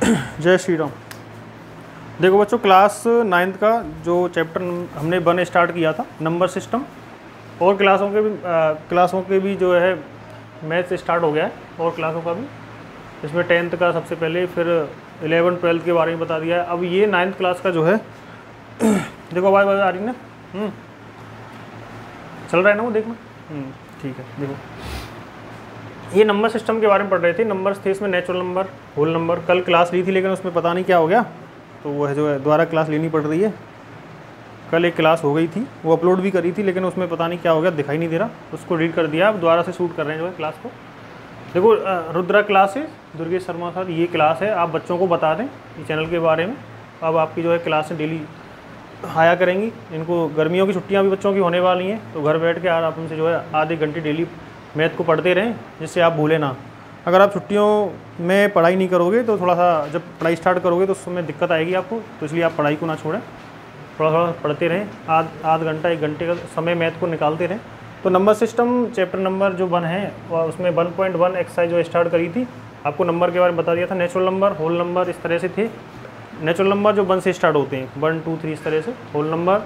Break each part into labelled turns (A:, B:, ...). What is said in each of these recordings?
A: जय श्री राम। देखो बच्चों, क्लास 9th का जो चैप्टर हमने 1 स्टार्ट किया था नंबर सिस्टम, और क्लासों के भी जो है मैथ स्टार्ट हो गया है, और क्लासों का भी। इसमें 10th का सबसे पहले, फिर 11th 12th के बारे में बता दिया है। अब ये 9th क्लास का जो है देखो आवाज़ आ रही है ना, चल रहा है ना वो, देखना। ठीक है। देखो ये नंबर सिस्टम के बारे में पढ़ रहे थे। नंबर्स थे इसमें, नेचुरल नंबर, होल नंबर। कल क्लास ली थी लेकिन उसमें पता नहीं क्या हो गया, तो वो है जो है दोबारा क्लास लेनी पड़ रही है। कल एक क्लास हो गई थी, वो अपलोड भी करी थी, लेकिन उसमें पता नहीं क्या हो गया, दिखाई नहीं दे रहा। उसको रीड कर दिया, अब दोबारा से शूट कर रहे हैं जो है क्लास को। देखो रुद्रा क्लास है, दुर्गेश शर्मा सर, ये क्लास है। आप बच्चों को बता दें इस चैनल के बारे में। अब आपकी जो है क्लासें डेली आया करेंगी। इनको गर्मियों की छुट्टियां भी बच्चों की होने वाली हैं, तो घर बैठ के आप उनसे जो है आधे घंटे डेली मैथ को पढ़ते रहें, जिससे आप भूलें ना। अगर आप छुट्टियों में पढ़ाई नहीं करोगे तो थोड़ा सा, जब पढ़ाई स्टार्ट करोगे तो उस समय दिक्कत आएगी आपको, तो इसलिए आप पढ़ाई को ना छोड़ें, थोड़ा थोड़ा पढ़ते रहें। आध घंटा 1 घंटे का समय मैथ को निकालते रहें। तो नंबर सिस्टम चैप्टर नंबर जो 1 है, और उसमें 1.1 एक्सरसाइज जो स्टार्ट करी थी, आपको नंबर के बारे में बता दिया था। नेचुरल नंबर, होल नंबर, इस तरह से थे। नेचुरल नंबर जो 1 से स्टार्ट होते हैं, 1 2 3 इस तरह से। होल नंबर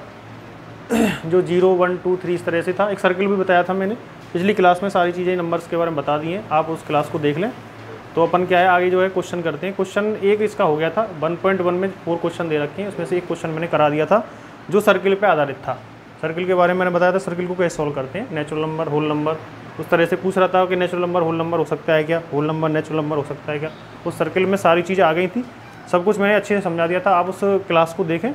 A: जो 0 1 2 3 इस तरह से था। एक सर्किल भी बताया था मैंने पिछली क्लास में, सारी चीज़ें नंबर्स के बारे में बता दी हैं। आप उस क्लास को देख लें। तो अपन क्या है, आगे जो है क्वेश्चन करते हैं। क्वेश्चन एक इसका हो गया था। 1.1 में 4 क्वेश्चन दे रखे हैं, उसमें से एक क्वेश्चन मैंने करा दिया था जो सर्किल पे आधारित था। सर्किल के बारे में मैंने बताया था, सर्किल को कैसे सॉल्व करते हैं। नेचुरल नंबर, होल नंबर, उस तरह से पूछ रहा था कि नेचुरल नंबर होल नंबर हो सकता है क्या, होल नंबर नेचुरल नंबर हो सकता है क्या। उस सर्किल में सारी चीज़ें आ गई थी, सब कुछ मैंने अच्छे से समझा दिया था। आप उस क्लास को देखें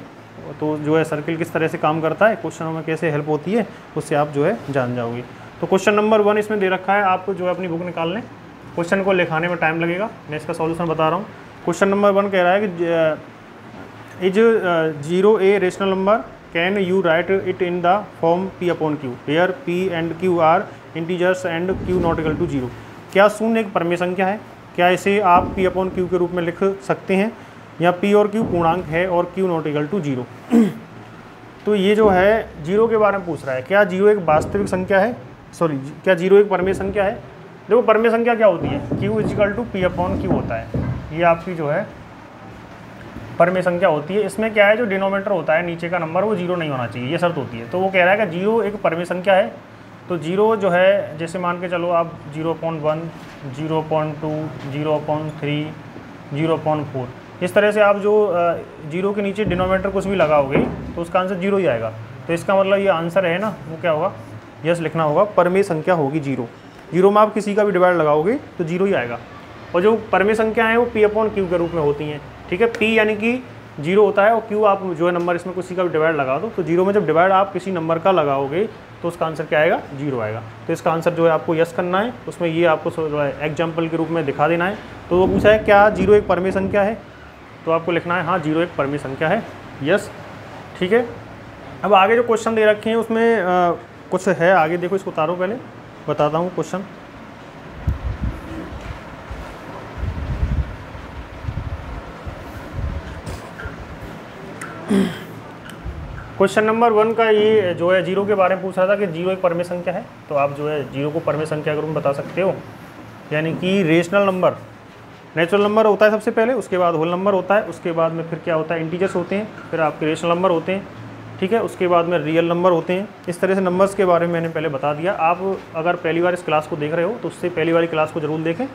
A: तो जो है सर्किल किस तरह से काम करता है, क्वेश्चनों में कैसे हेल्प होती है, उससे आप जो है जान जाओगे। तो क्वेश्चन नंबर 1 इसमें दे रखा है, आप जो है अपनी बुक निकाल लें। क्वेश्चन को लिखाने में टाइम लगेगा, मैं इसका सॉल्यूशन बता रहा हूँ। क्वेश्चन नंबर 1 कह रहा है कि is 0 a rational number, can you write it in the form P upon Q, where P and Q are integers and Q not equal to 0। क्या शून्य एक परमेय संख्या है? क्या इसे आप P upon Q के रूप में लिख सकते हैं, या P और Q पूर्णांक है और Q नॉट इक्वल टू 0। तो ये जो है 0 के बारे में पूछ रहा है। क्या 0 एक वास्तविक संख्या है, क्या 0 एक परमेय संख्या है? देखो परमेय संख्या क्या होती है, Q is equal to P upon Q होता है। ये आपकी जो है परमेय संख्या होती है। इसमें क्या है, जो डिनोमिनेटर होता है नीचे का नंबर, वो 0 नहीं होना चाहिए, ये शर्त होती है। तो वो कह रहा है कि 0 एक परमेय संख्या है। तो 0 जो है, जैसे मान के चलो आप 0.1, 0.2, 0.3, 0.4, इस तरह से आप जो 0 के नीचे डिनोमिनेटर कुछ भी लगाओगे तो उसका आंसर 0 ही आएगा। तो इसका मतलब ये आंसर है ना, वो क्या होगा, यस लिखना होगा। परमेय संख्या होगी 0। 0 में आप किसी का भी डिवाइड लगाओगे तो 0 ही आएगा। और जो परमेय संख्या है वो P अपॉन Q के रूप में होती हैं। ठीक है, P यानी कि 0 होता है, और Q आप जो है नंबर, इसमें किसी का भी डिवाइड लगा दो। तो 0 में जब डिवाइड आप किसी नंबर का लगाओगे तो उसका आंसर क्या आएगा, 0 आएगा। तो इसका आंसर जो है आपको यस करना है। उसमें ये आपको जो है एग्जाम्पल के रूप में दिखा देना है। तो वो पूछा है क्या 0 एक परमेय संख्या है, तो आपको लिखना है हाँ 0 एक परमेय संख्या है, यस। ठीक है, अब आगे जो क्वेश्चन दे रखे हैं उसमें कुछ है आगे, देखो इसको उतारो, पहले बताता हूँ क्वेश्चन। क्वेश्चन नंबर 1 का ये जो है 0 के बारे में पूछ रहा था कि 0 एक परमेय संख्या है। तो आप जो है 0 को परमेय संख्या के रूप में बता सकते हो, यानी कि रेशनल नंबर। नेचुरल नंबर होता है सबसे पहले, उसके बाद होल नंबर होता है, उसके बाद में फिर क्या होता है, इंटीजर्स होते हैं, फिर आपके रेशनल नंबर होते हैं। ठीक है, उसके बाद में रियल नंबर होते हैं। इस तरह से नंबर्स के बारे में मैंने पहले बता दिया। आप अगर पहली बार इस क्लास को देख रहे हो तो उससे पहली वाली क्लास को जरूर देखें,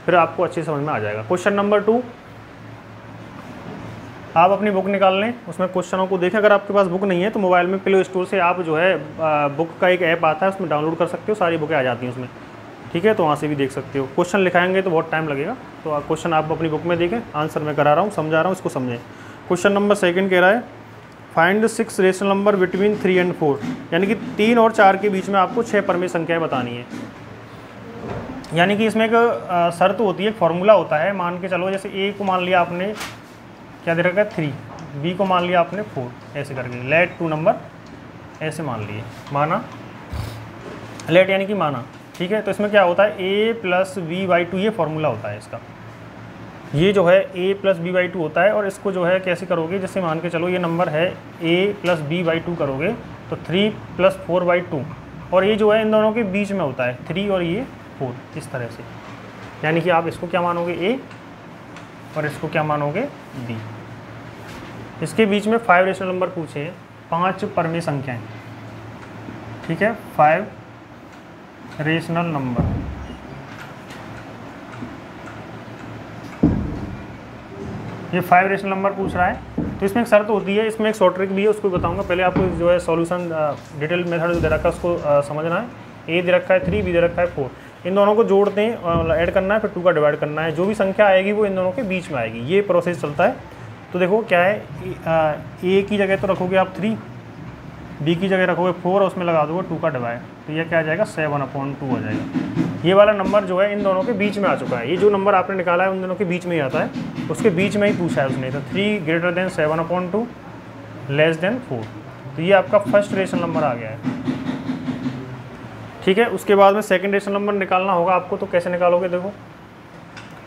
A: फिर आपको अच्छे समझ में आ जाएगा। क्वेश्चन नंबर 2, आप अपनी बुक निकाल लें, उसमें क्वेश्चनों को देखें। अगर आपके पास बुक नहीं है तो मोबाइल में प्ले स्टोर से आप जो है बुक का एक ऐप आता है, उसमें डाउनलोड कर सकते हो, सारी बुकें आ जाती हैं उसमें। ठीक है, तो वहाँ से भी देख सकते हो। क्वेश्चन लिखाएंगे तो बहुत टाइम लगेगा, तो क्वेश्चन आप अपनी बुक में देखें। आंसर मैं करा रहा हूँ, समझा रहा हूँ, इसको समझें। क्वेश्चन नंबर 2 कह रहा है find 6 rational number between 3 and 4, यानी कि 3 और 4 के बीच में आपको 6 परमेय संख्याएं बतानी है। यानी कि इसमें एक शर्त होती है, एक फार्मूला होता है। मान के चलो जैसे A को मान लिया आपने क्या दे रखा है 3, B को मान लिया आपने 4, ऐसे करके लेट 2 नंबर ऐसे मान लिए, माना, लेट यानी कि माना। ठीक है, तो इसमें क्या होता है A + B/2, ये फार्मूला होता है इसका। ये जो है A + B/2 होता है। और इसको जो है कैसे करोगे, जैसे मान के चलो ये नंबर है A + B/2 करोगे तो 3 + 4/2, और ये जो है इन दोनों के बीच में होता है 3 और ये 4, इस तरह से। यानी कि आप इसको क्या मानोगे A, और इसको क्या मानोगे b। इसके बीच में 5 रेशनल नंबर पूछे हैं, 5 परमेय संख्याएं, ठीक है, 5 रेशनल नंबर। ये 5 रेशनल नंबर पूछ रहा है, तो इसमें एक शर्त होती है, इसमें एक शॉर्ट ट्रिक भी है, उसको बताऊंगा। पहले आपको जो है सॉल्यूशन डिटेल मेथड जो दे रखा है उसको समझना है। ए दे रखा है 3, बी दे रखा है 4, इन दोनों को जोड़ते हैं, ऐड करना है, फिर 2 का डिवाइड करना है। जो भी संख्या आएगी वो इन दोनों के बीच में आएगी, ये प्रोसेस चलता है। तो देखो क्या है, ए की जगह तो रखोगे आप 3, बी की जगह रखोगे 4 और उसमें लगा दोगे 2 का डिवाइड, तो ये क्या आ जाएगा 7/2 आ जाएगा। ये वाला नंबर जो है इन दोनों के बीच में आ चुका है। ये जो नंबर आपने निकाला है उन दोनों के बीच में ही आता है, उसके बीच में ही पूछा है उसने। तो 3 ग्रेटर देन 7/2 लेस देन 4, तो ये आपका फर्स्ट रेशनल नंबर आ गया है, ठीक है। उसके बाद में सेकंड रेशनल नंबर निकालना होगा आपको, तो कैसे निकालोगे, देखो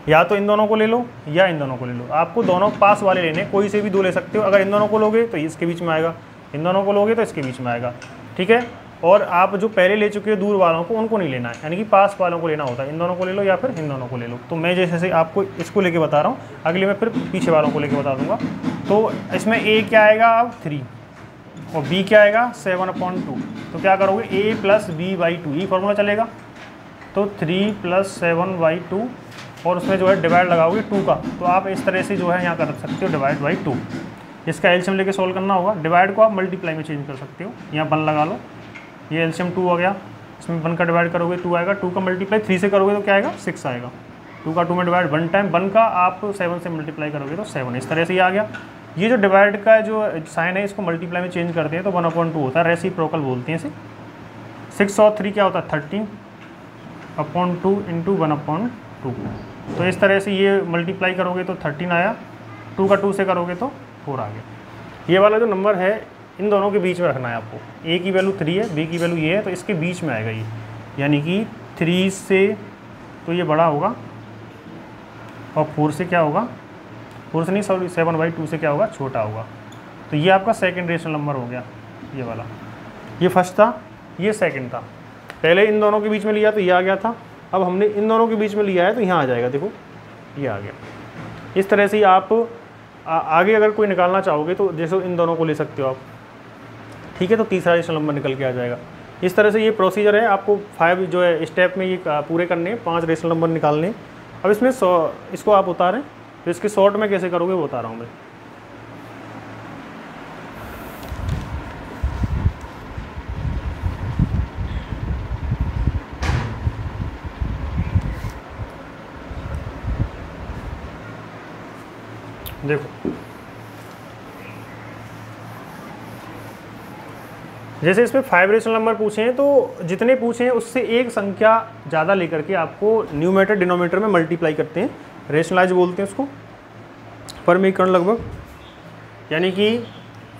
A: या तो इन दोनों को ले लो या इन दोनों को ले लो। आपको दोनों पास वाले लेने, कोई से भी 2 ले सकते हो। अगर इन दोनों को लोगे तो इसके बीच में आएगा, इन दोनों को लोगे तो इसके बीच में आएगा, ठीक है। और आप जो पहले ले चुके हो दूर वालों को, उनको नहीं लेना है, यानी कि पास वालों को लेना होता है। इन दोनों को ले लो या फिर इन दोनों को ले लो। तो मैं जैसे आपको इसको लेके बता रहा हूँ, अगले में फिर पीछे वालों को लेके बता दूंगा। तो इसमें ए क्या आएगा अब 3 और बी क्या आएगा 7/2। तो क्या करोगे a + b/2, ये फॉर्मूला चलेगा। तो 3 + 7/2 और उसमें जो है डिवाइड लगाओगे 2 का, तो आप इस तरह से जो है यहाँ कर सकते हो डिवाइड बाई 2। इसका एलसीएम लेके सॉल्व करना होगा। डिवाइड को आप मल्टीप्लाई में चेंज कर सकते हो, यहाँ 1 लगा लो, ये एलसीएम 2 हो गया। इसमें 1 का डिवाइड करोगे 2 आएगा, 2 का मल्टीप्लाई 3 से करोगे तो क्या आएगा 6 आएगा। 2 का 2 में डिवाइड 1 टाइम, 1 का आप 7 से मल्टीप्लाई करोगे तो 7, इस तरह से ही आ गया। ये जो डिवाइड का जो साइन है इसको मल्टीप्लाई में चेंज करते हैं तो 1/2 होता है, रेसिप्रोकल बोलते हैं इसे। 6 और 3 क्या होता है 13/2 × 1/2। तो इस तरह से ये मल्टीप्लाई करोगे तो 13 आया, 2 का 2 से करोगे तो 4 आ गया। ये वाला जो नंबर है इन दोनों के बीच में रखना है आपको। ए की वैल्यू 3 है, बी की वैल्यू ये है, तो इसके बीच में आएगा ये, यानी कि 3 से तो ये बड़ा होगा और 4 से क्या होगा, 4 से नहीं सॉरी 7/2 से क्या होगा छोटा होगा। तो ये आपका सेकंड रेशनल नंबर हो गया, ये वाला। ये फर्स्ट था, ये सेकंड था। पहले इन दोनों के बीच में लिया तो ये आ गया था, अब हमने इन दोनों के बीच में लिया है तो यहाँ आ जाएगा, देखो ये आ गया। इस तरह से आप आगे अगर कोई निकालना चाहोगे तो जैसे इन दोनों को ले सकते हो आप, ठीक है। तो तीसरा रेशनल नंबर निकल के आ जाएगा। इस तरह से ये प्रोसीजर है, आपको 5 जो है स्टेप में ये पूरे करने हैं, 5 रेशनल नंबर निकालने। अब इसमें इसको आप उतारें तो इसके शॉर्ट में कैसे करोगे वो बता रहा हूँ मैं। देखो जैसे इसमें 5 रेशनल नंबर पूछे हैं, तो जितने पूछे हैं उससे एक संख्या ज़्यादा लेकर के आपको न्यूमरेटर डिनोमिनेटर में मल्टीप्लाई करते हैं, रेशनलाइज बोलते हैं उसको, परमीकरण लगभग। यानी कि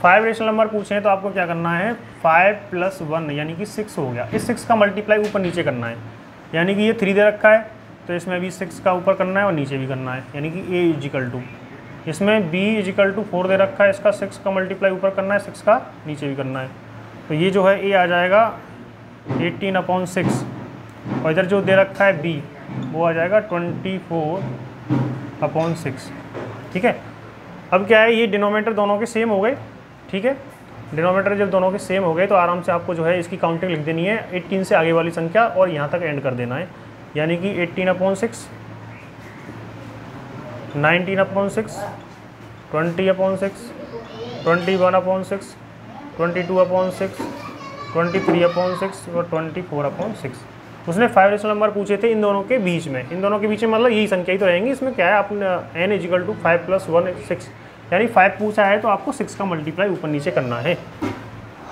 A: 5 रेशनल नंबर पूछे हैं तो आपको क्या करना है, 5 + 1 यानी कि 6 हो गया। इस 6 का मल्टीप्लाई ऊपर नीचे करना है, यानी कि ये 3 दे रखा है तो इसमें भी 6 का ऊपर करना है और नीचे भी करना है, यानी कि a = इसमें b = 4 दे रखा है, इसका 6 का मल्टीप्लाई ऊपर करना है, 6 का नीचे भी करना है। तो ये जो है a आ जाएगा 18/6 और इधर जो दे रखा है b वो आ जाएगा 24/6, ठीक है। अब क्या है, ये डिनोमिनेटर दोनों के सेम हो गए, ठीक है। डिनोमिनेटर जब दोनों के सेम हो गए तो आराम से आपको जो है इसकी काउंटिंग लिख देनी है, 18 से आगे वाली संख्या और यहाँ तक एंड कर देना है, यानी कि 18/6, 19/6, 20/6, 21/6, 22/6, 23/6 और 24/6। उसने 5 रेशनल नंबर पूछे थे इन दोनों के बीच में। इन दोनों के बीच में मतलब यही संख्या ही तो रहेंगी। इसमें क्या है, आपने n = 5 + 1 6, यानी 5 पूछा है तो आपको 6 का मल्टीप्लाई ऊपर नीचे करना है।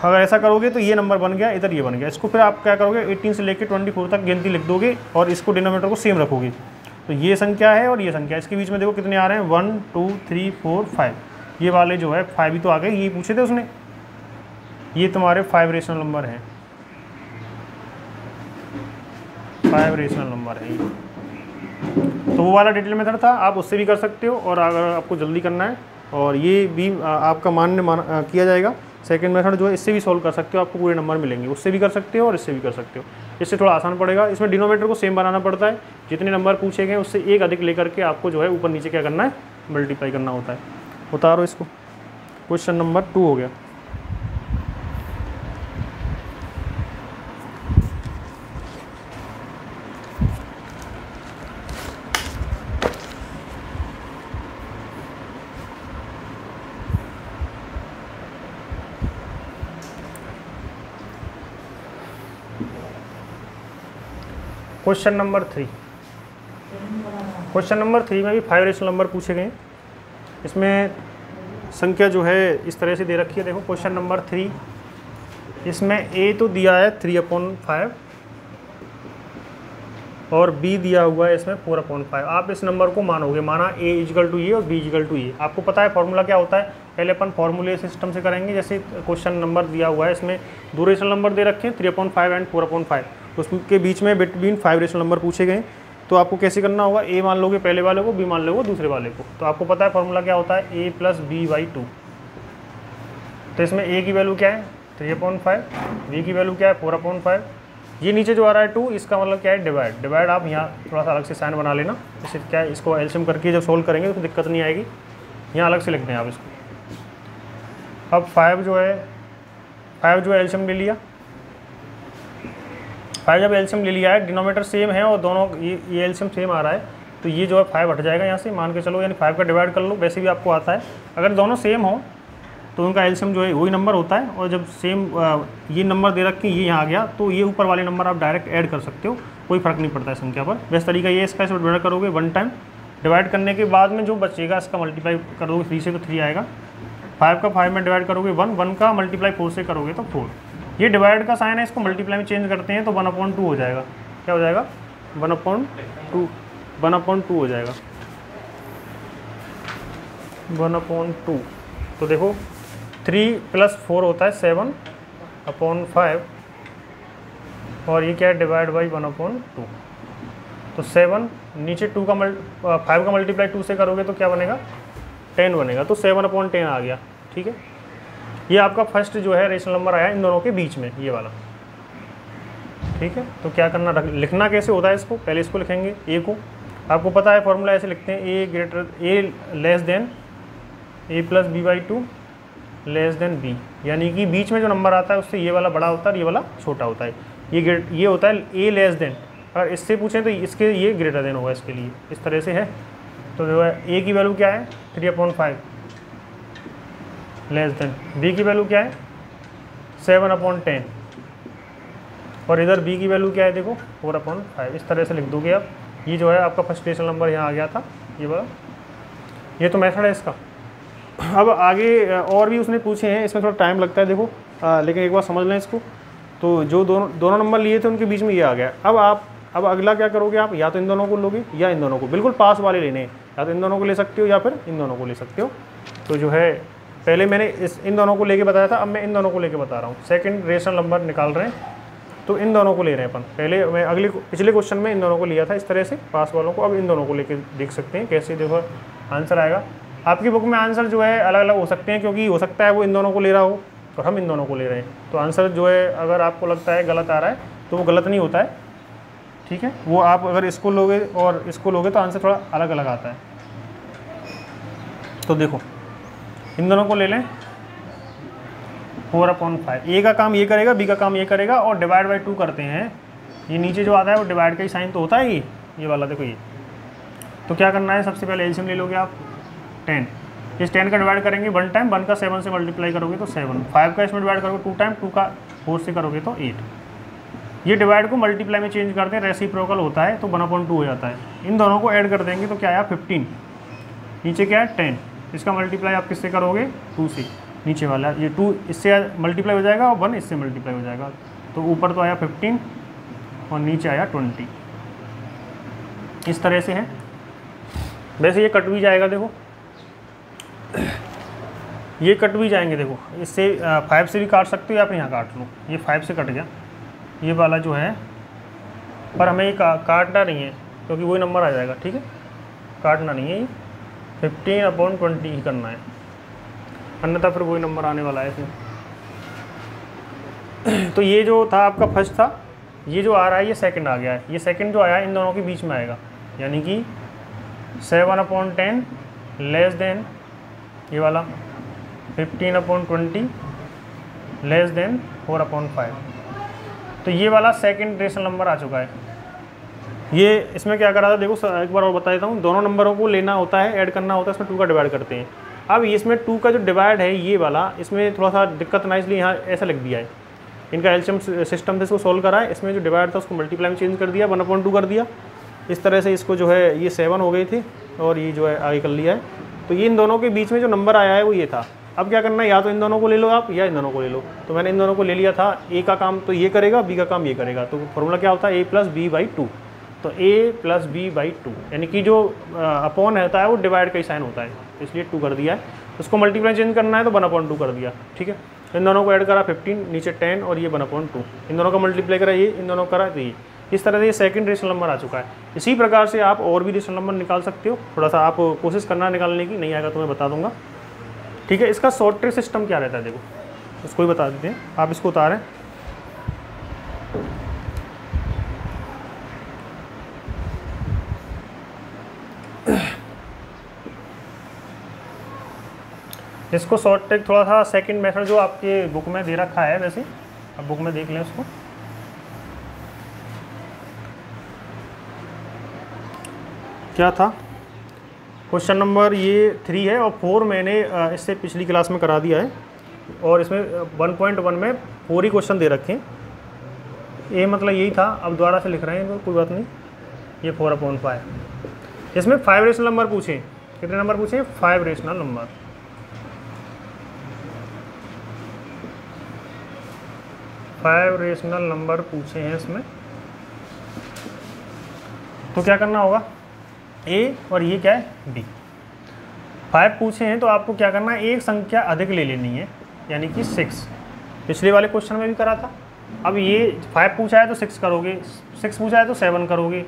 A: अगर ऐसा करोगे तो ये नंबर बन गया, इधर ये बन गया। इसको फिर आप क्या करोगे, 18 से लेकर 24 तक गिनती लिख दोगे और इसको डिनोमिनेटर को सेम रखोगे। तो ये संख्या है और ये संख्या, इसके बीच में देखो कितने आ रहे हैं, 1 2 3 4 5। ये वाले जो है 5 ही तो आ गए, ये पूछे थे उसने। ये तुम्हारे 5 रेशनल नंबर हैं, 5 रेशनल नंबर है ये। तो वो वाला डिटेल मेथड था, आप उससे भी कर सकते हो, और अगर आपको जल्दी करना है और ये भी आपका किया जाएगा। सेकंड मेथड जो है इससे भी सॉल्व कर सकते हो, आपको पूरे नंबर मिलेंगे, उससे भी कर सकते हो और इससे भी कर सकते हो। इससे थोड़ा आसान पड़ेगा। इसमें डिनोमिनेटर को सेम बनाना पड़ता है, जितने नंबर पूछे गए उससे एक अधिक लेकर के आपको जो है ऊपर नीचे क्या करना है, मल्टीप्लाई करना होता है। उतारो इसको, क्वेश्चन नंबर 2 हो गया। क्वेश्चन नंबर 3, क्वेश्चन नंबर 3 में भी 5 रेशनल नंबर पूछे गए। इसमें संख्या जो है इस तरह से दे रखी है, देखो क्वेश्चन नंबर 3, इसमें a तो दिया है 3/5 और b दिया हुआ है इसमें 4/5। आप इस नंबर को मानोगे, माना a इजिकल टू ये और b इजिकल टू ये। आपको पता है फॉर्मूला क्या होता है, पहले अपन फॉर्मूले सिस्टम से करेंगे। जैसे क्वेश्चन नंबर दिया हुआ है, इसमें 2 रेशनल नंबर दे रखे हैं 3/5 एंड 4/5, उसके बीच में बिटवीन 5 रेशनल नंबर पूछे गए। तो आपको कैसे करना होगा, a मान लोगे पहले वाले को, b मान लोगे दूसरे वाले को। तो आपको पता है फॉर्मूला क्या होता है, a + b/2। तो इसमें a की वैल्यू क्या है 3/5, b की वैल्यू क्या है 4/5, ये नीचे जो आ रहा है 2, इसका मतलब क्या है डिवाइड। आप यहाँ थोड़ा सा अलग से साइन बना लेना, इससे क्या है, इसको एलसीएम करके जब सोल्व करेंगे तो दिक्कत नहीं आएगी। यहाँ अलग से लिखते हैं आप इसको। अब 5 जो है एलसीएम ले लिया, 5 जब एलसीएम ले लिया है, डिनोमिनेटर सेम है और दोनों ये एलसीएम सेम आ रहा है, तो ये जो है 5 हट जाएगा यहाँ से, मान के चलो, यानी 5 का डिवाइड कर लो, वैसे भी आपको आता है। अगर दोनों सेम हो तो उनका एलसीएम जो है वही नंबर होता है। और जब सेम ये नंबर दे रखे ये यहाँ आ गया, तो ये ऊपर वाले नंबर आप डायरेक्ट ऐड कर सकते हो, कोई फ़र्क नहीं पड़ता है संख्या पर। बेस्ट तरीका ये इसका, इसमें डिवाइड करोगे 1 टाइम, डिवाइड करने के बाद में जो बचेगा इसका मल्टीप्लाई करोगे 3 से तो 3 आएगा। 5 का 5 में डिवाइड करोगे 1 का मल्टीप्लाई 4 से करोगे तो 4। ये डिवाइड का साइन है, इसको मल्टीप्लाई में चेंज करते हैं तो 1/2 हो जाएगा। क्या हो जाएगा 1/2 हो जाएगा 1/2। तो देखो 3 + 4 होता है 7/5 और ये क्या है डिवाइड बाई 1/2। तो 7 नीचे 5 का मल्टीप्लाई 2 से करोगे तो क्या बनेगा 10 बनेगा, तो 7/10 आ गया। ठीक है, ये आपका फर्स्ट जो है रेशनल नंबर आया इन दोनों के बीच में, ये वाला। ठीक है, तो क्या करना, लिखना कैसे होता है इसको, पहले इसको लिखेंगे a को। आपको पता है फॉर्मूला ऐसे लिखते हैं, a less than a + b/2 less than b, यानी कि बीच में जो नंबर आता है उससे ये वाला बड़ा होता है और ये वाला छोटा होता है। ये होता है a लेस देन, अगर इससे पूछें तो इसके ये ग्रेटर देन होगा इसके लिए, इस तरह से है। तो जो है a की वैल्यू क्या है 3/5 लेस देन, b की वैल्यू क्या है 7/10 और इधर b की वैल्यू क्या है देखो 4/5। इस तरह से लिख दोगे आप। ये जो है आपका फर्स्ट रेशनल नंबर यहाँ आ गया था, ये वाला। ये तो मेथड है इसका। अब आगे और भी उसने पूछे हैं, इसमें थोड़ा टाइम लगता है देखो, लेकिन एक बार समझ लें इसको। तो जो दोनों नंबर लिए थे उनके बीच में ये आ गया। अब अगला क्या करोगे आप, या तो इन दोनों को लोगे या इन दोनों को, बिल्कुल पास वाले लेने हैं, या तो इन दोनों को ले सकते हो या फिर इन दोनों को ले सकते हो। तो जो है पहले मैंने इन दोनों को लेके बताया था, अब मैं इन दोनों को लेके बता रहा हूँ। सेकंड रेशनल नंबर निकाल रहे हैं तो इन दोनों को ले रहे हैं अपन। पहले मैं पिछले क्वेश्चन में इन दोनों को लिया था इस तरह से पास वालों को, अब इन दोनों को लेके देख सकते हैं कैसे। देखो आंसर आएगा आपकी बुक में, आंसर जो है अलग अलग हो सकते हैं, क्योंकि हो सकता है वो इन दोनों को ले रहा हो और हम इन दोनों को ले रहे हैं। तो आंसर जो है अगर आपको लगता है गलत आ रहा है तो वो गलत नहीं होता है। ठीक है, वो आप अगर इसको लोगे और इसको लोगे तो आंसर थोड़ा अलग अलग आता है। तो देखो इन दोनों को ले लें 4/5, ए का काम ये करेगा, बी का काम ये करेगा और डिवाइड बाई 2 करते हैं। ये नीचे जो आता है वो डिवाइड का ही साइन तो होता है, ये वाला देखो ये। तो क्या करना है, सबसे पहले एलसीएम ले लोगे आप 10, इस 10 का डिवाइड करेंगे 1 टाइम, 1 का 7 से मल्टीप्लाई करोगे तो 7, 5 का इसमें डिवाइड करोगे 2 टाइम, 2 का 4 से करोगे तो 8। ये डिवाइड को मल्टीप्लाई में चेंज करते हैं, रेसिप्रोकल होता है तो 1/2 हो जाता है। इन दोनों को ऐड कर देंगे तो क्या आया 15, नीचे क्या है 10, इसका मल्टीप्लाई आप किससे करोगे 2 से, नीचे वाला ये 2 इससे मल्टीप्लाई हो जाएगा और 1 इससे मल्टीप्लाई हो जाएगा। तो ऊपर तो आया 15 और नीचे आया 20, इस तरह से है। वैसे ये कट भी जाएगा, देखो ये कट भी जाएंगे, देखो इससे 5 से भी काट सकते हो या फिर यहाँ काट लो, ये 5 से कट गया ये वाला जो है, पर हमें ये काटना नहीं है क्योंकि वही नंबर आ जाएगा। ठीक है, काटना नहीं है, ये 15/20 ही करना है, अन्यथा फिर वही नंबर आने वाला है इसमें। तो ये जो था आपका फर्स्ट था, ये जो आ रहा है ये सेकंड आ गया है, ये सेकंड जो आया है इन दोनों के बीच में आएगा, यानी कि 7/10 लेस देन ये वाला 15/20 लेस देन 4/5। तो ये वाला सेकंड रेशनल नंबर आ चुका है। ये इसमें क्या करा था देखो, एक बार और बता देता हूँ। दोनों नंबरों को लेना होता है, ऐड करना होता है, इसमें 2 का डिवाइड करते हैं। अब इसमें 2 का जो डिवाइड है ये वाला, इसमें थोड़ा सा दिक्कत ना, इसलिए यहाँ ऐसा लिख दिया है। इनका एलसीएम सिस्टम से इसको सोल्व करा है। इसमें जो डिवाइड था उसको मल्टीप्लाई में चेंज कर दिया, 1/2 कर दिया। इस तरह से इसको जो है ये 7 हो गई थी और ये जो है आगे कर लिया है। तो ये इन दोनों के बीच में जो नंबर आया है वो ये था। अब क्या करना है, या तो इन दोनों को ले लो आप या इन दोनों को ले लो। तो मैंने इन दोनों को ले लिया था। ए का काम तो ये करेगा, बी का काम ये करेगा। तो फॉर्मूला क्या होता है, a+b/2। तो a+b/2 यानी कि जो अपॉन होता है वो डिवाइड का ही साइन होता है, इसलिए 2 कर दिया है। उसको मल्टीप्लाई चेंज करना है तो 1/2 कर दिया। ठीक है, इन दोनों को ऐड करा 15, नीचे 10 और ये 1/2। इन दोनों का मल्टीप्लाई करा ये, इन दोनों करा तो ये। इस तरह से ये सेकंड रेशनल नंबर आ चुका है। इसी प्रकार से आप और भी रेशनल नंबर निकाल सकते हो। थोड़ा सा आप कोशिश करना निकालने की, नहीं आएगा तो मैं बता दूंगा। ठीक है, इसका शॉर्ट ट्रिक सिस्टम क्या रहता है देखो, उसको ही बता देते हैं। आप इसको उतारें, इसको शॉर्ट ट्रिक थोड़ा सा सेकंड मेथड जो आपके बुक में दे रखा है, वैसे अब बुक में देख लें उसको। क्या था क्वेश्चन नंबर ये 3 है और 4 मैंने इससे पिछली क्लास में करा दिया है। और इसमें 1.1 में 4 ही क्वेश्चन दे रखे हैं। ये मतलब यही था, अब दोबारा से लिख रहे हैं तो कोई बात नहीं। ये 4/5। इसमें 5 रेशनल नंबर पूछे। कितने नंबर पूछे? 5 rational number. Five rational number पूछे हैं इसमें। तो क्या करना होगा, ए और ये क्या है, बी। 5 पूछे हैं तो आपको क्या करना है, एक संख्या अधिक ले लेनी है, यानी कि 6। पिछले वाले क्वेश्चन में भी करा था। अब ये 5 पूछा है तो 6 करोगे, 6 पूछा है तो 7 करोगे,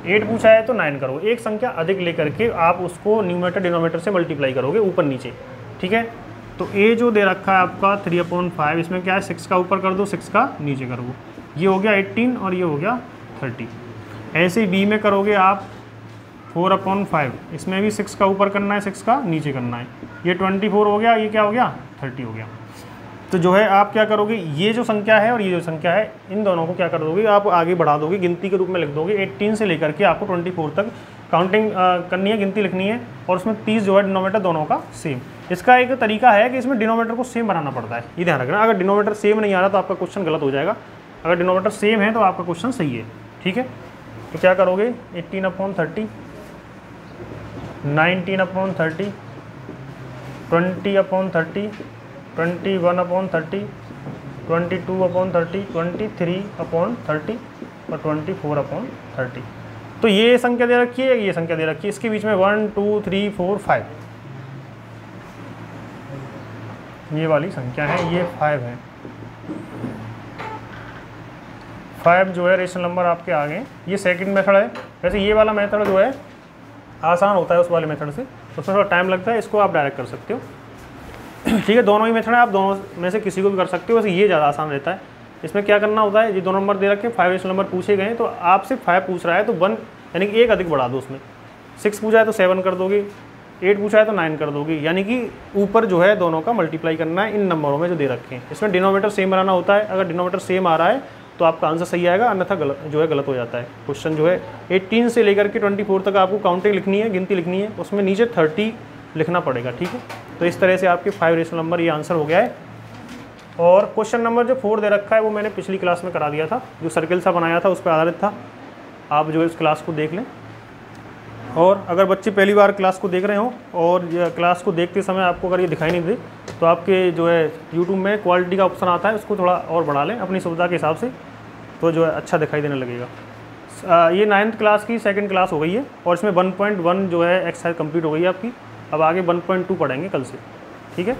A: 8 पूछा है तो 9 करोगे। एक संख्या अधिक लेकर के आप उसको न्यूमरेटर डिनोमिनेटर से मल्टीप्लाई करोगे ऊपर नीचे। ठीक है, तो ए जो दे रखा है आपका 3/5, इसमें क्या है, 6 का ऊपर कर दो, 6 का नीचे कर दो। ये हो गया 18 और ये हो गया 30। ऐसे ही बी में करोगे आप 4/5, इसमें भी 6 का ऊपर करना है, 6 का नीचे करना है। ये 24 हो गया, ये क्या हो गया, 30 हो गया। तो जो है आप क्या करोगे, ये जो संख्या है और ये जो संख्या है, इन दोनों को क्या कर दोगे, आप आगे बढ़ा दोगे, गिनती के रूप में लिख दोगे। 18 से लेकर के आपको 24 तक काउंटिंग करनी है, गिनती लिखनी है। और उसमें 30 जो है डिनोमिनेटर दोनों का सेम। इसका एक तरीका है कि इसमें डिनोमिनेटर को सेम बनाना पड़ता है, ये ध्यान रखना। अगर डिनोमिनेटर सेम नहीं आ रहा तो आपका क्वेश्चन गलत हो जाएगा। अगर डिनोमिनेटर सेम है तो आपका क्वेश्चन सही है। ठीक है, तो क्या करोगे, 18/30, 19/30, 20/30, 21/30, 22/30, 23/30 और 24/30। तो ये संख्या दे रखी है, ये संख्या दे रखी है, इसके बीच में 1 2 3 4 5 ये वाली संख्या है, ये 5 है। 5 जो है रेशनल नंबर आपके आ गए। ये सेकंड मेथड है। वैसे ये वाला मेथड जो है आसान होता है उस वाले मेथड से, उसमें थोड़ा टाइम लगता है। इसको आप डायरेक्ट कर सकते हो। ठीक है, दोनों ही मेथड है, आप दोनों में से किसी को भी कर सकते हो। वैसे ये ज़्यादा आसान रहता है। इसमें क्या करना होता है, ये 2 नंबर दे रखे, 5 रेशनल नंबर पूछे गए, तो आपसे 5 पूछ रहा है तो 1 यानी कि एक अधिक बढ़ा दो उसमें। 6 पूछा है तो 7 कर दोगे, 8 पूछा है तो 9 कर दोगे, यानी कि ऊपर जो है दोनों का मल्टीप्लाई करना है इन नंबरों में जो दे रखे हैं। इसमें डिनोमिनेटर सेम बनाना होता है। अगर डिनोमिनेटर सेम आ रहा है तो आपका आंसर सही आएगा, अन्यथा गलत हो जाता है। क्वेश्चन जो है 18 से लेकर के 24 तक आपको काउंटिंग लिखनी है, गिनती लिखनी है, उसमें नीचे 30 लिखना पड़ेगा। ठीक है, तो इस तरह से आपके 5 रेशनल नंबर ये आंसर हो गया है। और क्वेश्चन नंबर जो 4 दे रखा है वो मैंने पिछली क्लास में करा दिया था, जो सर्किल सा बनाया था उस पर आधारित था। आप जो है इस क्लास को देख लें। और अगर बच्चे पहली बार क्लास को देख रहे हो और क्लास को देखते समय आपको अगर ये दिखाई नहीं दे तो आपके जो है यूट्यूब में क्वालिटी का ऑप्शन आता है, उसको थोड़ा और बढ़ा लें अपनी सुविधा के हिसाब से, तो जो है अच्छा दिखाई देने लगेगा। ये 9th क्लास की सेकंड क्लास हो गई है और इसमें 1.1 जो है एक्सरसाइज कंप्लीट हो गई है आपकी। अब आगे 1.2 पढ़ेंगे कल से। ठीक है।